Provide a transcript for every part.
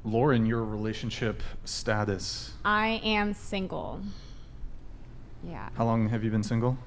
Lauren, your relationship status. I am single. Yeah. How long have you been single?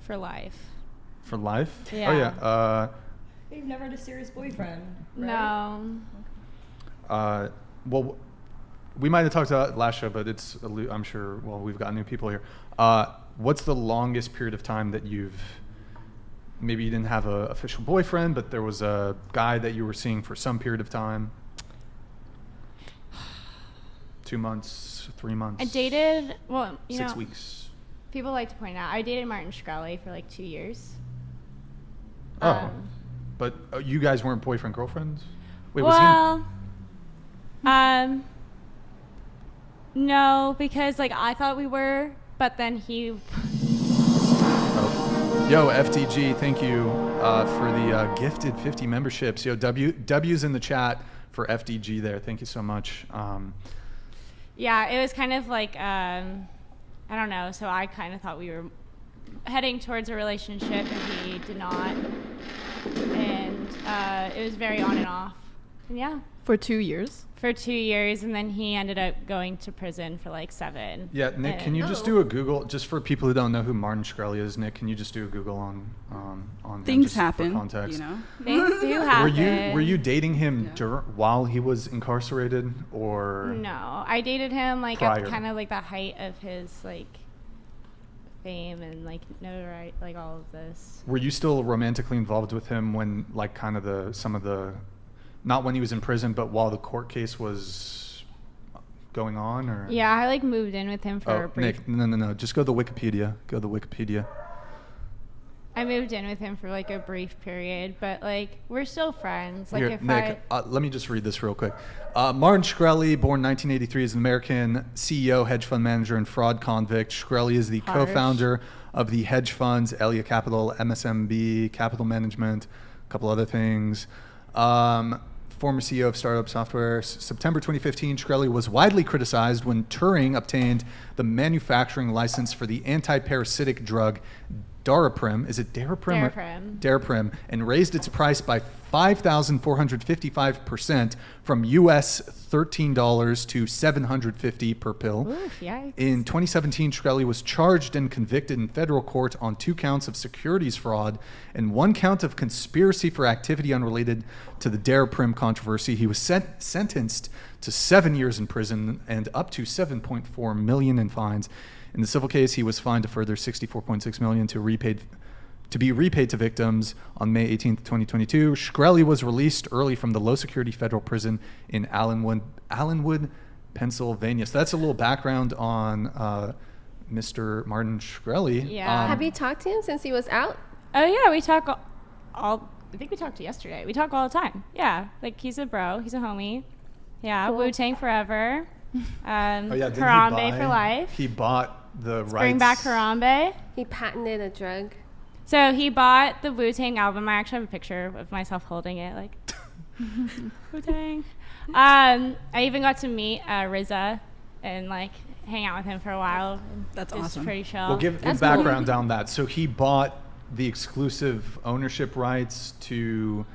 For life. For life? Yeah. Oh, yeah. You've never had a serious boyfriend, right? No. Well, we might have talked about it last show, but I'm sure, we've got new people here. What's the longest period of time that maybe you didn't have an official boyfriend, but there was a guy that you were seeing for some period of time? 2 months, 3 months? I dated, 6 weeks. People like to point out, I dated Martin Shkreli for like 2 years. Oh, but you guys weren't boyfriend, girlfriends? Wait, was he? No, because like I thought we were, but then he... Yo, FTG, thank you for the gifted 50 memberships. Yo, W's in the chat for FDG there. Thank you so much. Yeah, it was kind of like, I don't know. So I kind of thought we were heading towards a relationship, and he did not. And it was very on and off. And yeah. For 2 years? For 2 years, and then he ended up going to prison for like 7. Yeah, Nick, can you just do a Google, just for people who don't know who Martin Shkreli is, Nick, can you just do a Google on things him, happen, for context? you know? Things do happen. Were you dating him while he was incarcerated, or? No, I dated him like prior? at kind of like the height of his like fame and like notoriety, like all of this. Were you still romantically involved with him when like kind of not when he was in prison, but while the court case was going on, or? Yeah, I like moved in with him for a brief. Nick, no. Just go to Wikipedia. I moved in with him for like a brief period, but like we're still friends. Like Here, Nick, let me just read this real quick. Martin Shkreli, born 1983, is an American CEO, hedge fund manager, and fraud convict. Shkreli is the co-founder of the hedge funds Elia Capital, MSMB, Capital Management, a couple other things. Former CEO of startup software. September 2015, Shkreli was widely criticized when Turing obtained the manufacturing license for the anti-parasitic drug Daraprim. Is it Daraprim? Daraprim, and raised its price by 5,455% from US $13 to $750 per pill. Oof, yikes. In 2017, Shkreli was charged and convicted in federal court on 2 counts of securities fraud and 1 count of conspiracy for activity unrelated to the Daraprim controversy. He was sentenced to 7 years in prison and up to $7.4 million in fines. In the civil case, he was fined a further $64.6 million to be repaid to victims on May 18th, 2022. Shkreli was released early from the low-security federal prison in Allenwood, Pennsylvania. So that's a little background on Mr. Martin Shkreli. Yeah. Have you talked to him since he was out? Oh yeah, we talk all. I think we talked yesterday. We talk all the time. Yeah, like he's a bro. He's a homie. Yeah, cool. WuTang forever. Harambe for life. He bought the rights. Bring back Harambe. He patented a drug. So he bought the WuTang album. I actually have a picture of myself holding it, like WuTang. I even got to meet RZA and like hang out with him for a while. That's awesome. awesome. Pretty chill. Well, give background on that. So he bought the exclusive ownership rights to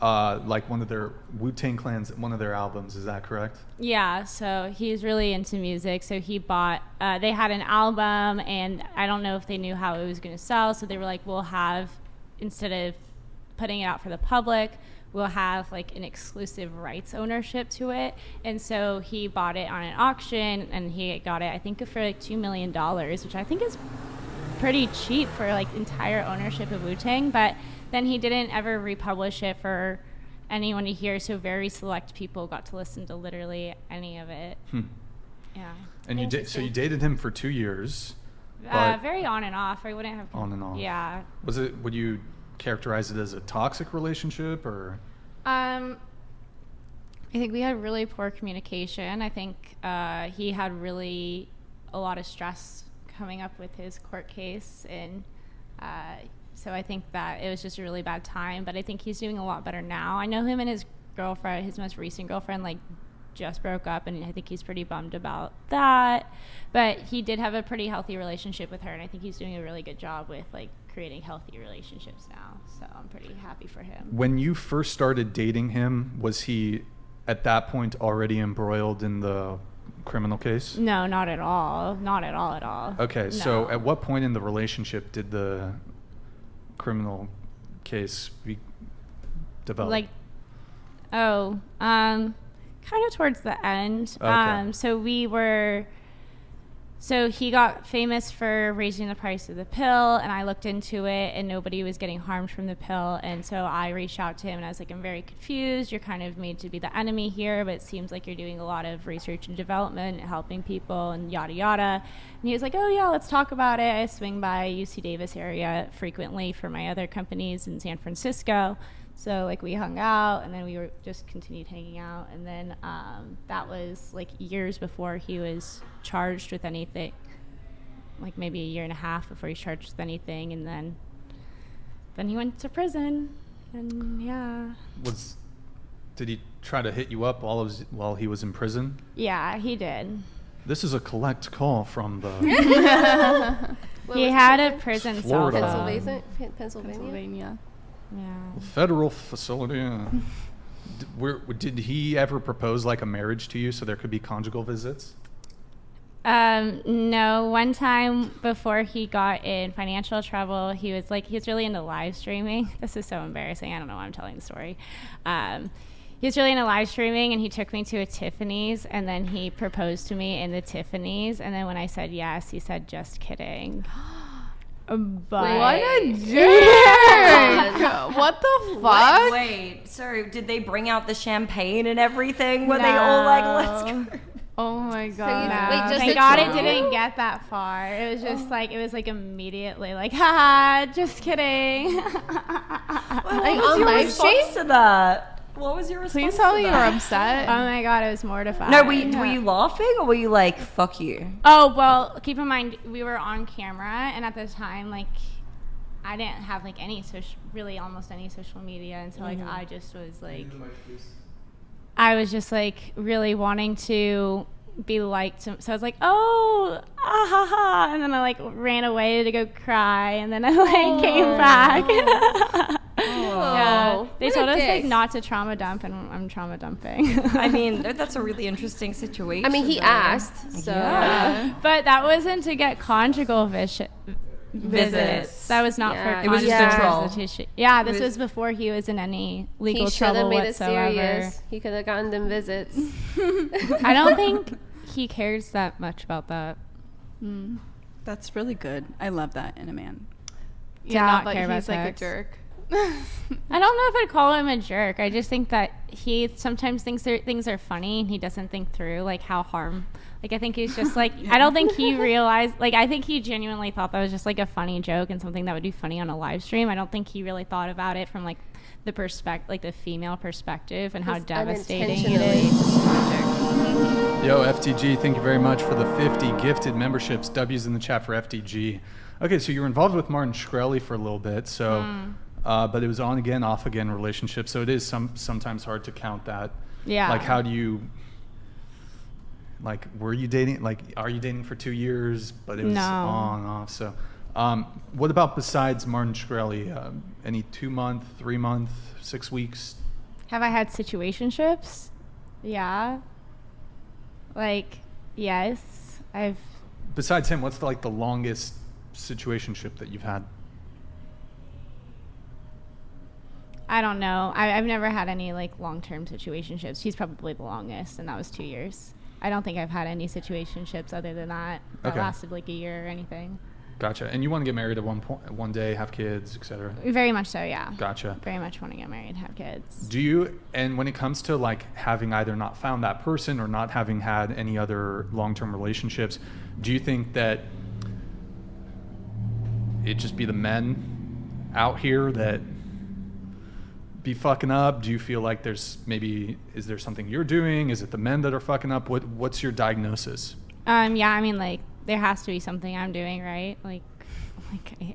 like one of their WuTang Clan's, one of their albums. Is that correct? Yeah, so he's really into music. So he bought, they had an album, and I don't know if they knew how it was going to sell. So they were like, we'll have, instead of putting it out for the public, we'll have like an exclusive rights ownership to it. And so he bought it on an auction, and he got it, I think, for like $2 million, which I think is pretty cheap for like entire ownership of WuTang. But then he didn't ever republish it for anyone to hear, so very select people got to listen to literally any of it. Yeah. And you dated him for 2 years. Very on and off. I wouldn't have on and off. Yeah. Would you characterize it as a toxic relationship, or? I think we had really poor communication. I think he had really a lot of stress coming up with his court case, and so I think that it was just a really bad time, but I think he's doing a lot better now. I know him and his girlfriend, his most recent girlfriend, like just broke up, and I think he's pretty bummed about that. But he did have a pretty healthy relationship with her, and I think he's doing a really good job with like creating healthy relationships now. So I'm pretty happy for him. When you first started dating him, was he at that point already embroiled in the criminal case? No, not at all. Not at all. Okay, No. so at what point in the relationship did the criminal case develop? Like, kind of towards the end. Okay. So he got famous for raising the price of the pill, and I looked into it, and nobody was getting harmed from the pill. And so I reached out to him, and I was like, I'm very confused. You're kind of made to be the enemy here, but it seems like you're doing a lot of research and development and helping people and yada yada. And he was like, oh yeah, let's talk about it. I swing by UC Davis area frequently for my other companies in San Francisco. So like we hung out, and then we were just continued hanging out, and then that was like years before he was charged with anything, like maybe a year and a half before he was charged with anything, and then he went to prison, and yeah. Did he try to hit you up while he was in prison? Yeah, he did. This is a collect call from the He had a prison cell Florida. phone. Pennsylvania. Yeah. federal facility. Did he ever propose like a marriage to you so there could be conjugal visits? No, one time before he got in financial trouble, he was really into live streaming. This is so embarrassing. I don't know why I'm telling the story. He was really into live streaming, and he took me to a Tiffany's, and then he proposed to me in the Tiffany's, and then when I said yes, he said, just kidding. But What a jerk! What the fuck? Wait, so did they bring out the champagne and everything? Were they all like, let's go? Oh my god. No, Wait, just thank a God it troll? didn't get that far. It was just immediately like, haha, just kidding. What Like, was on your live response stream? to that? What was your response Please tell to me you that? were upset. Oh my God, I was mortified. No, were you laughing or were you like, fuck you? Oh, well, keep in mind, we were on camera, and at the time, like, I didn't have, like, almost any social media, and so, like, I just was, like, I was just, like, really wanting to be liked. So I was like, oh, ah, ha, ha, and then I, like, ran away to go cry, and then I, like, came back. Yeah, they What told a us, like, dick. not to trauma dump, and I'm trauma dumping. I mean, that's a really interesting situation. I mean, he though. asked, so Yeah. But that wasn't to get conjugal visits. That was not Yeah. for It was just a conjugal troll. visitation. Yeah, this was- was before he was in any legal he should have trouble made it whatsoever. serious. He could have gotten them visits. I don't think he cares that much about that. That's really good. I love that in a man. Yeah, not but care about he's like sex. a jerk. I don't know if I'd call him a jerk. I just think that he sometimes thinks things are funny, and he doesn't think through like how harm. Like I think he's just like I don't think he realized. Like I think he genuinely thought that was just like a funny joke and something that would be funny on a live stream. I don't think he really thought about it from like the the female perspective and how Just devastating it unintentionally is. Yo, FTG, thank you very much for the 50 gifted memberships. W's in the chat for FTG. Okay, so you were involved with Martin Shkreli for a little bit, so, but it was on again, off again relationship, so it is sometimes hard to count that. Yeah. Like, how do you, like, were you dating, like, are you dating for 2 years, but it was No. on, off, so. What about besides Martin Shkreli? Any 2 month, 3 month, 6 weeks? Have I had situationships? Yeah. Like, yes. Besides him, what's the longest situationship that you've had? I don't know. I've never had any like long-term situationships. He's probably the longest, and that was 2 years. I don't think I've had any situationships other than that Okay. lasted like a year or anything. Gotcha. And you want to get married at one day, have kids, etc. Very much so, yeah. Gotcha. Very much want to get married, have kids. Do you, and when it comes to like having either not found that person or not having had any other long-term relationships, do you think that it just be the men out here that be fucking up? Do you feel like is there something you're doing? Is it the men that are fucking up? What's your diagnosis? Yeah, I mean, like, there has to be something I'm doing, right? Like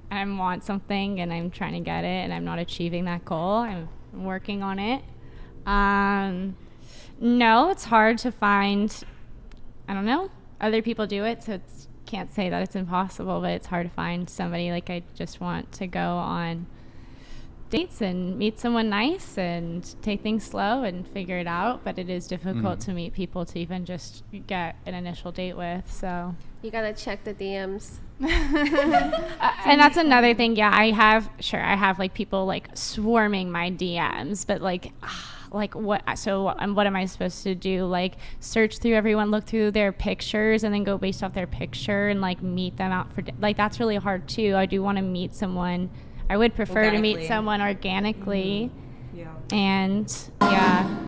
I want something and I'm trying to get it and I'm not achieving that goal. I'm working on it. No, it's hard to find, I don't know, other people do it, so can't say that it's impossible, but it's hard to find somebody. Like, I just want to go on dates and meet someone nice and take things slow and figure it out, but it is difficult to meet people to even just get an initial date with. So You gotta check the DMs. and that's another thing. Yeah, I have like people like swarming my DMs, but like what am I supposed to do? Like, search through everyone, look through their pictures, and then go based off their picture and like meet them out for like, that's really hard too. I do want to meet someone. I would prefer to meet someone organically. Yeah. And yeah.